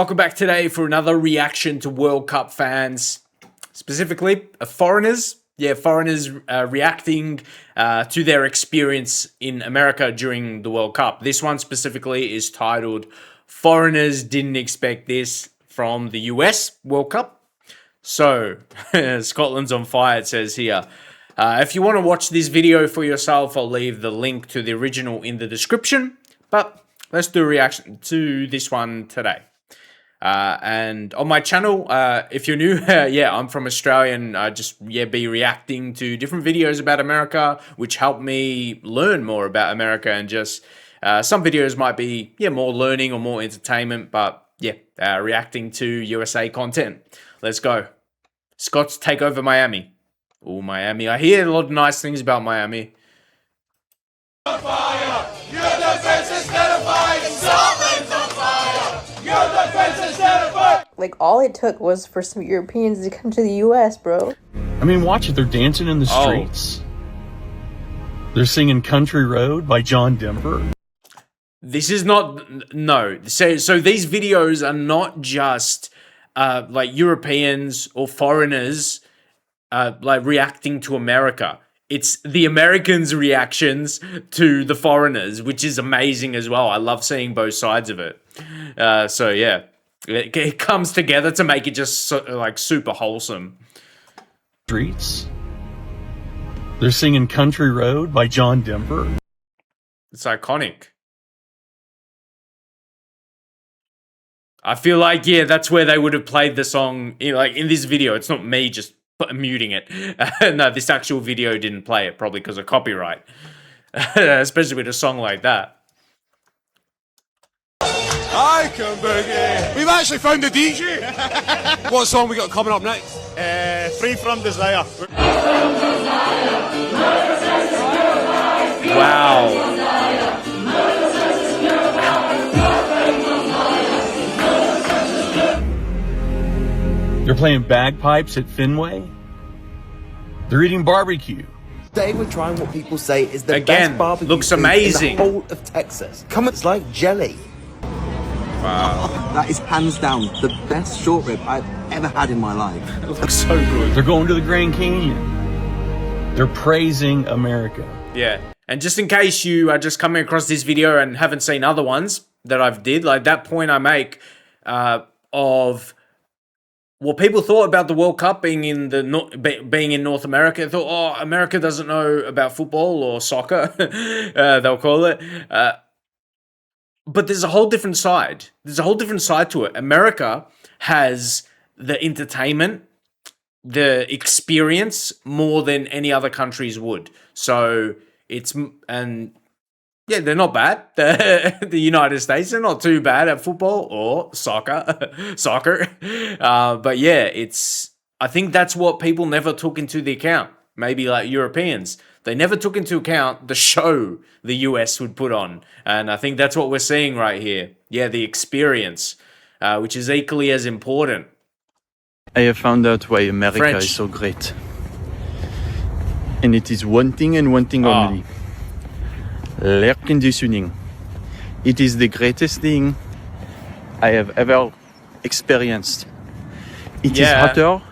Welcome back today for another reaction to World Cup fans, specifically foreigners. Yeah, foreigners reacting to their experience in America during the World Cup. This one specifically is titled "Foreigners Didn't Expect This from the US World Cup." So, Scotland's on fire, it says here. If you want to watch this video for yourself, I'll leave the link to the original in the description. But let's do a reaction to this one today. And on my channel, if you're new, yeah, I'm from Australia, and I just be reacting to different videos about America, which help me learn more about America. And just some videos might be more learning or more entertainment, but reacting to USA content. Let's go. Scots take over Miami. Oh, Miami! I hear a lot of nice things about Miami. On fire. You're the best instead of fire. Scotland's on fire. You're the best instead of fire. Like, all it took was for some Europeans to come to the US, bro. I mean, watch it. They're dancing in the streets. They're singing Country Road by John Denver. This is not... No. So these videos are not just like Europeans or foreigners like reacting to America. It's the Americans' reactions to the foreigners, which is amazing as well. I love seeing both sides of it. So yeah, it comes together to make it just like super wholesome. Streets. They're singing Country Road by John Denver. It's iconic. I feel like, that's where they would have played the song. Like in this video, it's not me just muting it. No, this actual video didn't play it, probably because of copyright. Especially with a song like that. I can boogie. We've actually found a DJ. What song we got coming up next? Free From Desire. Wow. They're playing bagpipes at Fenway. They're eating barbecue. Today we're trying what people say is the Again, best barbecue looks food amazing. in the whole of Texas. Come, it's like jelly. Wow. That is hands down the best short rib I've ever had in my life. It looks so good. They're going to the Grand Canyon. They're praising America. Yeah. And just in case you are just coming across this video and haven't seen other ones that I've did, like that point I make of what people thought about the World Cup being in North America. They thought, oh, America doesn't know about football or soccer, they'll call it. But there's a whole different side. There's a whole different side to it. America has the entertainment, the experience more than any other countries would. So they're not bad. The United States, they're not too bad at football or soccer. But yeah, I think that's what people never took into the account. Maybe like Europeans, they never took into account the show the US would put on. And I think that's what we're seeing right here. Yeah, the experience, which is equally as important. I have found out why America French. is so great. And it is one thing and one thing only. Air conditioning. It is the greatest thing I have ever experienced. It is hotter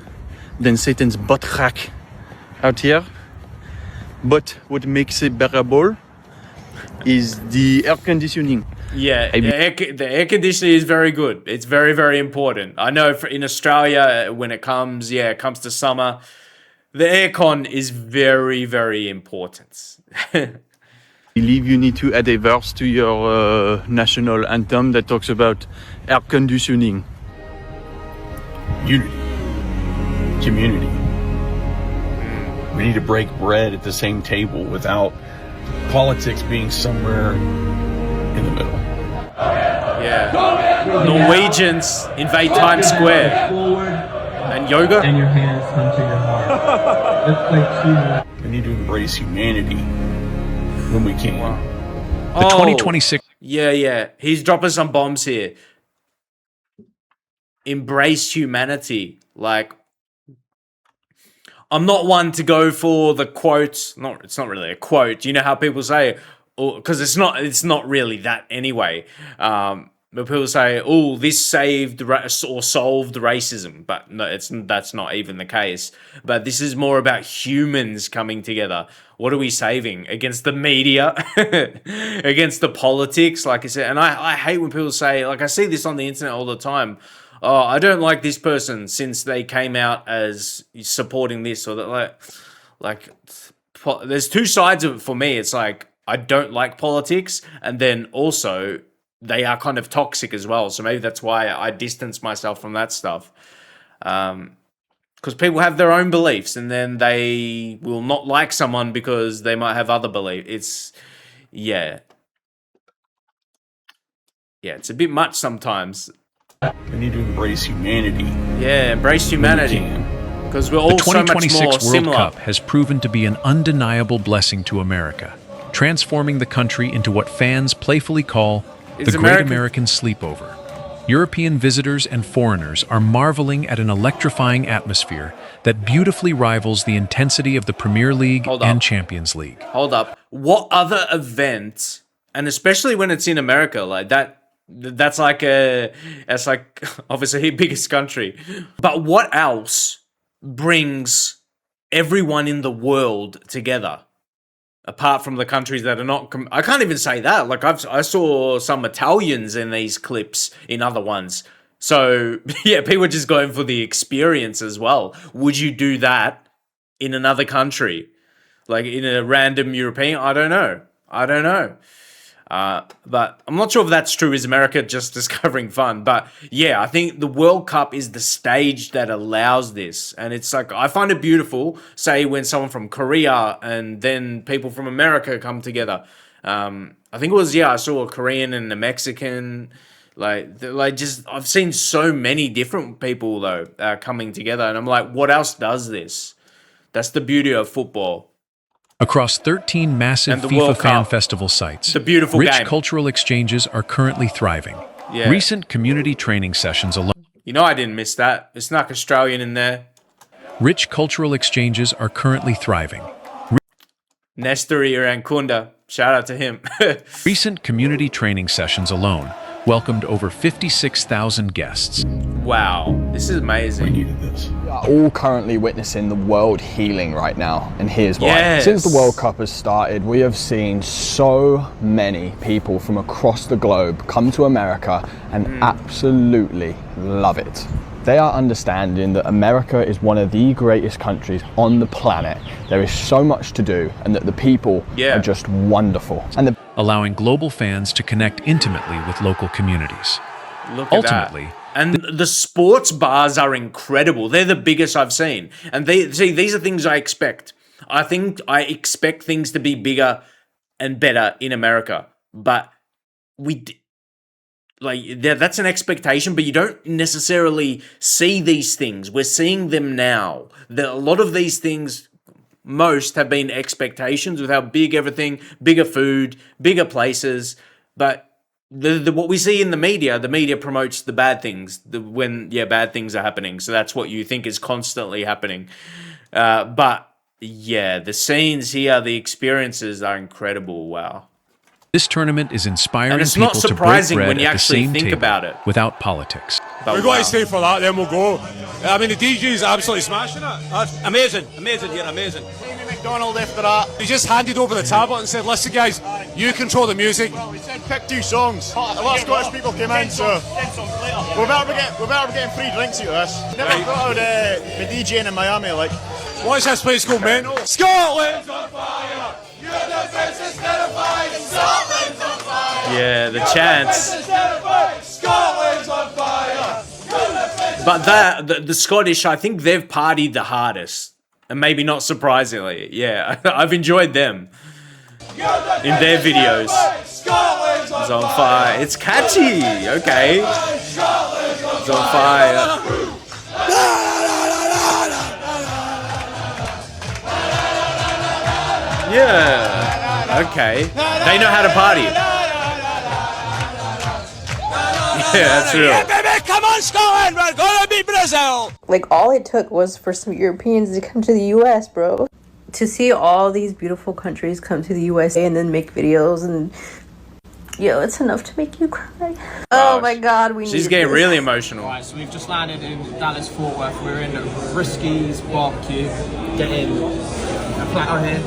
than Satan's butt crack out here. But what makes it bearable is the air conditioning. Yeah, the air conditioning is very good. It's very, very important. I know in Australia, when it comes to summer, the aircon is very, very important. I believe you need to add a verse to your national anthem that talks about air conditioning. Unity. Community. We need to break bread at the same table without politics being somewhere in the middle. Yeah. Norwegians invade Times Square. And yoga? And your hands come to your heart. Let's play two. We need to embrace humanity when we can. The 2026. Yeah. He's dropping some bombs here. Embrace humanity. Like, I'm not one to go for the quotes. It's not really a quote. You know how people say, because it's not really that anyway. But people say, "Oh, this saved or solved racism," but no, that's not even the case. But this is more about humans coming together. What are we saving against the media, against the politics? Like I said, and I hate when people say, like I see this on the internet all the time. Oh, I don't like this person since they came out as supporting this or that. There's two sides of it for me. It's like I don't like politics, and then also they are kind of toxic as well. So maybe that's why I distance myself from that stuff. Because people have their own beliefs, and then they will not like someone because they might have other beliefs. It's a bit much sometimes. We need to embrace humanity. Yeah, embrace humanity. Because we're all the so much more 2026 World similar. Cup has proven to be an undeniable blessing to America, transforming the country into what fans playfully call the Great American Sleepover. European visitors and foreigners are marveling at an electrifying atmosphere that beautifully rivals the intensity of the Premier League and Champions League. Hold up. What other event, and especially when it's in America, like that's like obviously the biggest country. But what else brings everyone in the world together? Apart from the countries that are not, I can't even say that. Like I saw some Italians in these clips in other ones. So yeah, people are just going for the experience as well. Would you do that in another country, like in a random European? I don't know. But I'm not sure if that's true. Is America just discovering fun? But yeah, I think the World Cup is the stage that allows this. And it's like, I find it beautiful, say, when someone from Korea and then people from America come together. I think it was, I saw a Korean and a Mexican. I've seen so many different people, though, coming together. And I'm like, what else does this? That's the beauty of football. Across 13 massive FIFA Fan Festival sites, rich cultural exchanges are currently thriving. Yeah. Recent community training sessions alone. You know I didn't miss that. It snuck Australian in there. Rich cultural exchanges are currently thriving. Nesteri Irankunda, shout out to him. Recent community training sessions alone welcomed over 56,000 guests. Wow, this is amazing. We needed this. We are all currently witnessing the world healing right now, and here's why. Yes. Since the World Cup has started, we have seen so many people from across the globe come to America and absolutely love it. They are understanding that America is one of the greatest countries on the planet. There is so much to do, and that the people are just wonderful. And allowing global fans to connect intimately with local communities. Look at that. And the sports bars are incredible. They're the biggest I've seen. And these are things I expect. I think I expect things to be bigger and better in America. But that's an expectation, but you don't necessarily see these things. We're seeing them now. A lot of these things, most have been expectations with how big everything, bigger food, bigger places. But what we see in the media promotes the bad things when bad things are happening. So that's what you think is constantly happening. But yeah, the scenes here, the experiences are incredible. Wow. This tournament is inspiring and it's people not to break surprising bread when you at the actually same think table about it. Without politics. We've got to stay for that, then we'll go. I mean, the DJ's absolutely smashing it. That's amazing here, amazing. McDonald after that. He just handed over the tablet and said, listen guys, you control the music. Well, he said pick 2 songs. A lot of Scottish people came in, so we better be getting free drinks out of this. Never thought I'd be DJing in Miami, like. Why is this place called mental? Scotland's on fire! You're the best is terrified! Scotland's on fire! Yeah, the chants. Scotland's on fire! But the Scottish, I think they've partied the hardest. And maybe not surprisingly. Yeah, I've enjoyed them. In their videos. Scotland's on fire. It's catchy. Okay. It's on fire. Yeah. Okay. They know how to party. Yeah, that's real. Yeah, baby, come on, Scotland! We're gonna beat Brazil! Like, all it took was for some Europeans to come to the US, bro. To see all these beautiful countries come to the USA and then make videos and Yo, it's enough to make you cry. Oh my god, we need She's getting really emotional. Alright, so we've just landed in Dallas Fort Worth. We're in Brisky's barbecue, getting a platter here.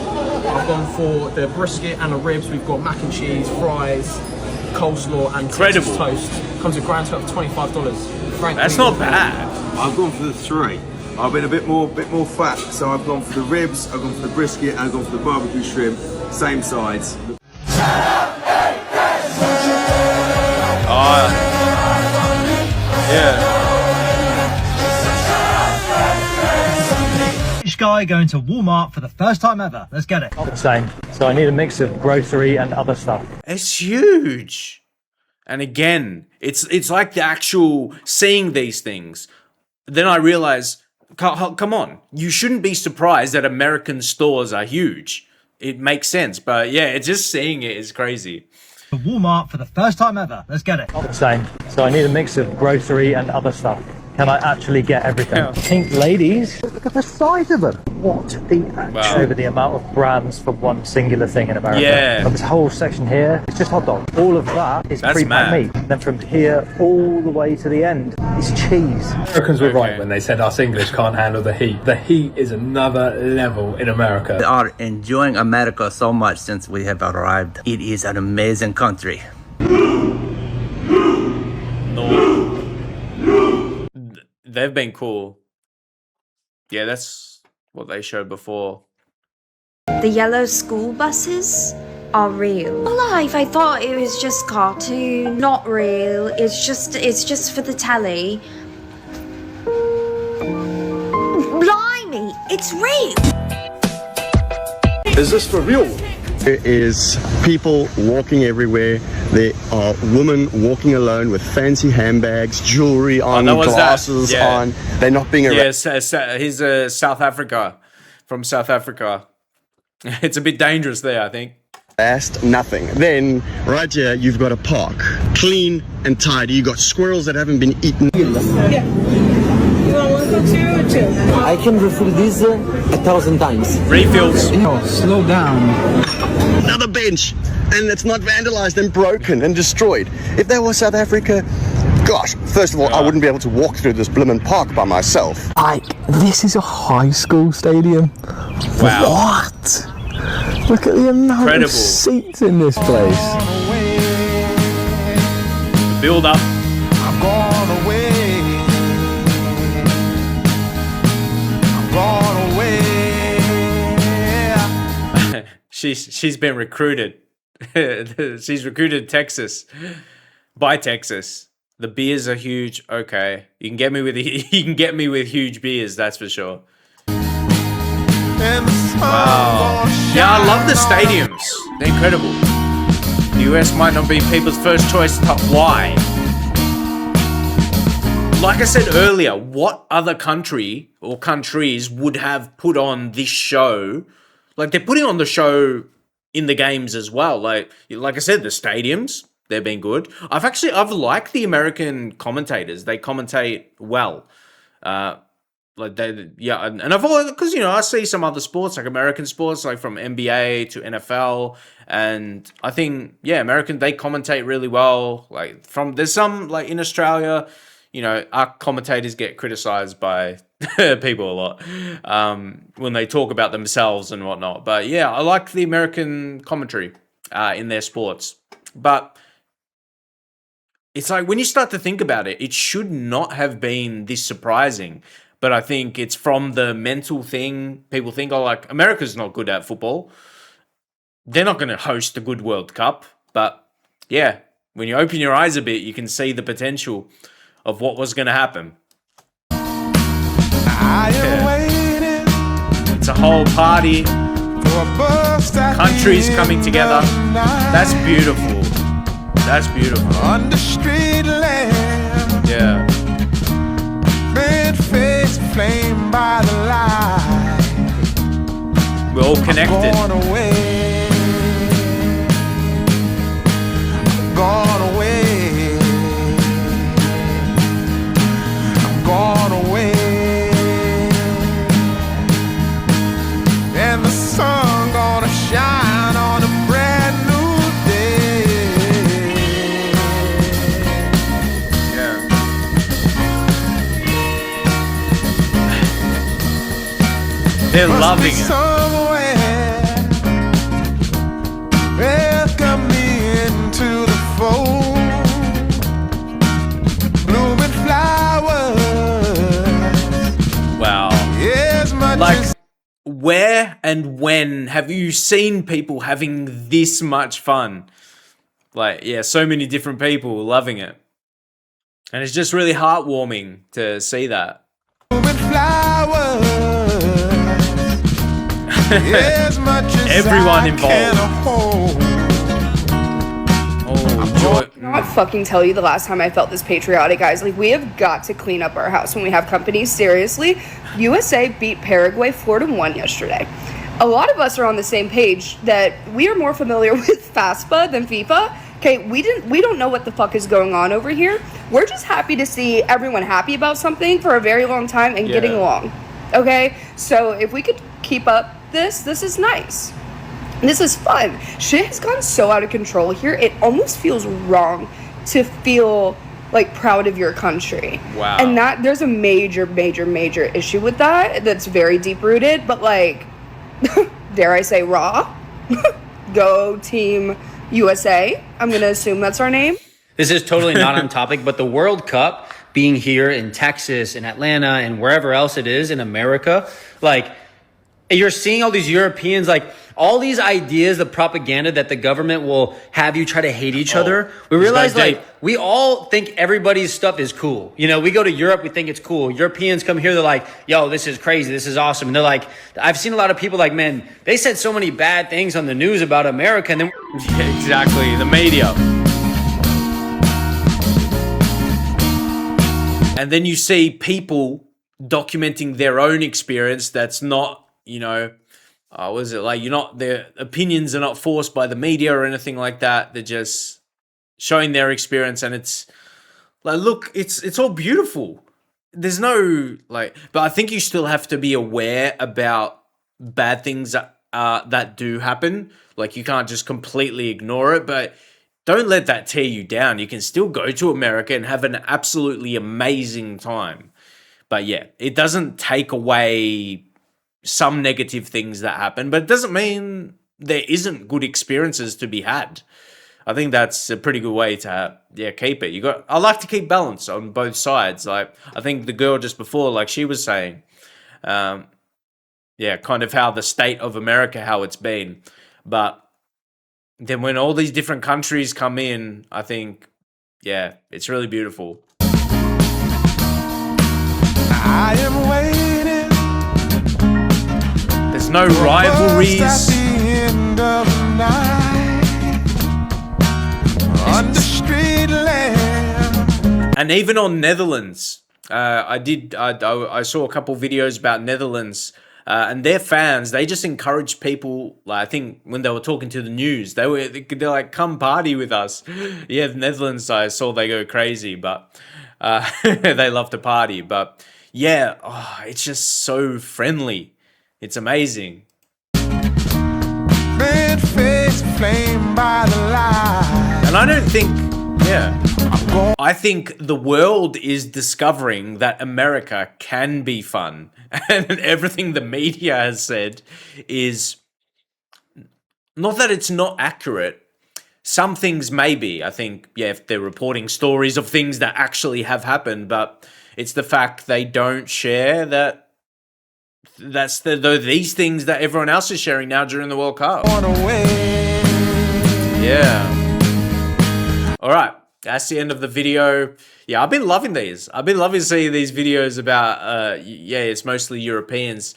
I've gone for the brisket and the ribs. We've got mac and cheese, fries, coleslaw, and Texas toast. Comes with a grand total of $25. That's not bad. I've gone for the 3. I've been a bit more fat, so I've gone for the ribs, I've gone for the brisket, and I've gone for the barbecue shrimp, same sides. Oh, yeah. British guy going to Walmart for the first time ever. Let's get it. Same. So I need a mix of grocery and other stuff. It's huge. And again, it's like the actual seeing these things. Then I realize, come on, you shouldn't be surprised that American stores are huge. It makes sense, but yeah, it's just seeing it is crazy. Walmart for the first time ever. Let's get it. Same. So I need a mix of grocery and other stuff. Can I actually get everything? Pink ladies. Look at the size of them. What the actual... Over the amount of brands for one singular thing in America. Yeah. But this whole section here, it's just hot dog. All of that is pre-packed meat. And then from here all the way to the end is cheese. Americans were right when they said us English can't handle the heat. The heat is another level in America. We are enjoying America so much since we have arrived. It is an amazing country. They've been cool. Yeah, that's what they showed before. The yellow school buses are real. Alive, I thought it was just cartoon, not real. It's just for the telly. Blimey, it's real. Is this for real? There is people walking everywhere. There are women walking alone with fancy handbags, jewelry on, glasses on. They're not being arrested. Yes, he's South Africa, from South Africa. It's a bit dangerous there, I think. Asked nothing. Then right here you've got a park, clean and tidy. You got squirrels that haven't been eaten. Yeah. You want one Coke Zero or 2? I can refill this 1,000 times. Refills. No, slow down. Another bench, and it's not vandalized and broken and destroyed. If that was South Africa, gosh, first of all, I wouldn't be able to walk through this blimmin' park by myself. This is a high school stadium. Wow. What? Look at the amount of seats in this place. The build up. I'm gone away. I'm gone away. She's been recruited. She's recruited Texas by Texas. The beers are huge. Okay, you can get me with huge beers. That's for sure. Wow. Yeah, I love the stadiums. They're incredible. The US might not be people's first choice, but why? Like I said earlier, what other country or countries would have put on this show? Like, they're putting on the show in the games as well. Like I said, the stadiums, they've been good. I've liked the American commentators. They commentate well. And I've always, because I see some other sports, like American sports, like from NBA to NFL, and I think American, they commentate really well. Like there's some, like in Australia, our commentators get criticized by people a lot when they talk about themselves and whatnot. But yeah, I like the American commentary in their sports. But it's like, when you start to think about it, it should not have been this surprising. But I think it's from the mental thing. People think, America's not good at football. They're not going to host a good World Cup. But yeah, when you open your eyes a bit, you can see the potential of what was going to happen. It's a whole party. Countries coming together. That's beautiful. That's beautiful. Under street lamp. Yeah. Red face flame by the light. We're all connected. Gone away. Gone away. Gone away. And the sun gonna shine on a brand new day. They're loving it. Welcome me into the fold. Blooming flowers. Wow. As much Like, as where and when have you seen people having this much fun? Like, yeah, so many different people loving it. And it's just really heartwarming to see that. blooming flowers. As much as Everyone I involved. can hold. Oh, joy. I cannot fucking tell you the last time I felt this patriotic, guys. Like, we have got to clean up our house when we have company. Seriously, USA beat Paraguay 4-1 yesterday. A lot of us are on the same page that we are more familiar with FAFSA than FIFA. Okay, we don't know what the fuck is going on over here. We're just happy to see everyone happy about something for a very long time and getting along. Okay, so if we could keep up this is nice. This is fun. Shit has gone so out of control here. It almost feels wrong to feel like proud of your country. Wow. And that there's a major issue with that that's very deep rooted, but like dare I say raw? Go Team USA. I'm going to assume that's our name. This is totally not on topic, but the World Cup being here in Texas, in Atlanta, and wherever else it is in America, like, you're seeing all these Europeans, like, all these ideas, the propaganda that the government will have you try to hate each other. We realize, like, we all think everybody's stuff is cool. You know, we go to Europe, we think it's cool. Europeans come here, they're like, yo, this is crazy, this is awesome. And they're like, I've seen a lot of people like, man, they said so many bad things on the news about America. And then yeah, exactly, the media. And then you see people documenting their own experience that's not, you know, was it like their opinions are not forced by the media or anything like that. They're just showing their experience, and it's like, look, it's all beautiful. There's no like, but I think you still have to be aware about bad things that do happen. Like, you can't just completely ignore it, but don't let that tear you down. You can still go to America and have an absolutely amazing time. But yeah, it doesn't take away some negative things that happen, but it doesn't mean there isn't good experiences to be had. I think that's a pretty good way to keep it. I like to keep balance on both sides. Like, I think the girl just before, like she was saying, kind of how the state of America, how it's been. But then when all these different countries come in, I think, yeah, it's really beautiful. I am waiting. There's no rivalries. At the end of the night, on the street lamp. And even on Netherlands, I saw a couple videos about Netherlands, and their fans, they just encourage people. Like, I think when they were talking to the news, they're like, come party with us. Yeah, the Netherlands, I saw they go crazy, but they love to party. But yeah, it's just so friendly. It's amazing. Red face flame by the light. And I don't think, I think the world is discovering that America can be fun. And everything the media has said is not that it's not accurate. Some things may be. I think, if they're reporting stories of things that actually have happened, but it's the fact they don't share that. That's these things that everyone else is sharing now during the World Cup. Yeah. All right. That's the end of the video. Yeah, I've been loving these. I've been loving seeing these videos about, it's mostly Europeans.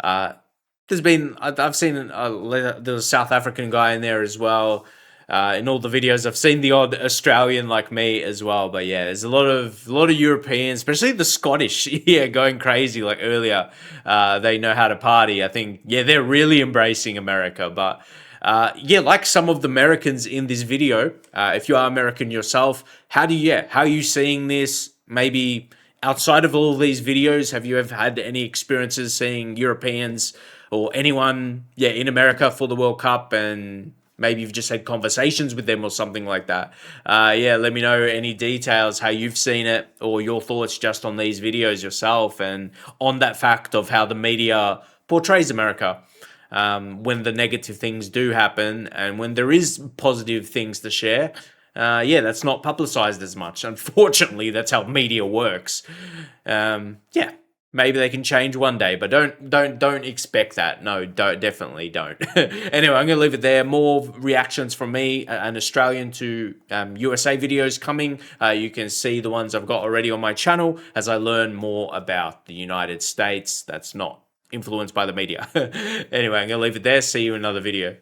There's been, I've seen there's a South African guy in there as well. In all the videos, I've seen the odd Australian like me as well. But yeah, there's a lot of Europeans, especially the Scottish, going crazy like earlier. They know how to party. I think, they're really embracing America. But like some of the Americans in this video, if you are American yourself, how are you seeing this? Maybe outside of all of these videos, have you ever had any experiences seeing Europeans or anyone, in America for the World Cup, and maybe you've just had conversations with them or something like that? Let me know any details, how you've seen it, or your thoughts just on these videos yourself, and on that fact of how the media portrays America. When the negative things do happen and when there is positive things to share, that's not publicized as much. Unfortunately, that's how media works. Maybe they can change one day, but don't expect that. No, definitely don't. Anyway, I'm gonna leave it there. More reactions from me, an Australian to USA videos coming. You can see the ones I've got already on my channel as I learn more about the United States. That's not influenced by the media. Anyway, I'm gonna leave it there. See you in another video.